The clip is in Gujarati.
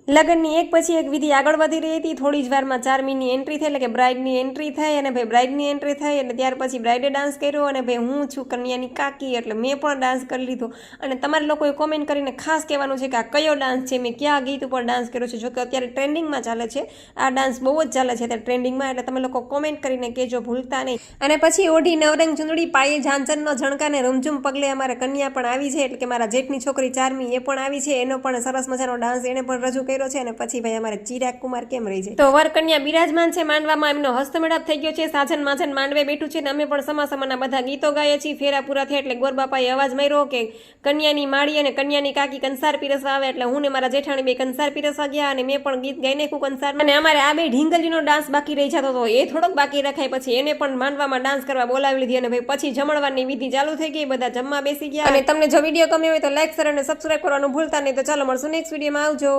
લગ્નની એક પછી એક વિધિ આગળ વધી રહી હતી। થોડી જ વારમાં ચારમીની એન્ટ્રી થઈ, એટલે કે બ્રાઇડની એન્ટ્રી થઈ, અને ભાઈ બ્રાઇડની એન્ટ્રી થઈ એટલે ત્યાર પછી બ્રાઇડે ડાન્સ કર્યો, અને ભાઈ હું છું કન્યાની કાકી એટલે મેં પણ ડાન્સ કરી લીધો। અને તમારે લોકોએ કોમેન્ટ કરીને ખાસ કહેવાનું છે કે આ કયો ડાન્સ છે, મેં કયા ગીત ઉપર ડાન્સ કર્યો છે। જોકે અત્યારે ટ્રેન્ડિંગમાં ચાલે છે આ ડાન્સ, બહુ જ ચાલે છે અત્યારે ટ્રેન્ડિંગમાં, એટલે તમે લોકો કોમેન્ટ કરીને કહેજો ભૂલતા નહીં। અને પછી ઓઢી નવરંગ ચૂંદડી, પાયે ઝાંઝરનો ઝણકાને રૂમઝૂમ પગલે અમારે કન્યા પણ આવી છે, એટલે કે મારા જેઠની છોકરી ચારમી એ પણ આવી છે, એનો પણ સરસ મજાનો ડાન્સ એણે પણ રજૂ કર્યો છે। અને પછી ભાઈ અમારે ચિરાગ કુમાર કેમ રહી જાય, તો વર કન્યા બિરાજમાન છે માંડવામાં, એમનો હસ્તમેળાપ થઈ ગયો છે, સાજન માજન માંડવે બેઠું છે, અને અમે પણ સમાસમાના બધા ગીતો ગાઈએ છીએ। ફેરા પૂરા થયા એટલે ગોરબાપાએ અવાજ માર્યો કે કન્યાની માળી અને કન્યાની કાકી કંસાર પીરસવા આવે, એટલે હું ને મારા જેઠાણી બે કંસાર પીરસવા ગયા, અને મેં પણ ગીત ગાઈ નાખ્યું કંસાર। અને અમારે આ બે ઢીંગલીનો ડાન્સ બાકી રહી જતો હતો, એ થોડોક બાકી રખાય, પછી એને પણ માંડવામાં ડાન્સ કરવા બોલાવી લીધી, અને ભાઈ પછી જમણવારની વિધિ ચાલુ થઈ ગઈ, બધા જમવા બેસી ગયા। અને તમને જો વિડીયો ગમ્યો હોય તો લાઈક શેર અને સબસ્ક્રાઇબ કરવાનું ભૂલતા નહીં। તો ચાલો મળશું નેક્સ્ટ વિડીયોમાં, આવજો।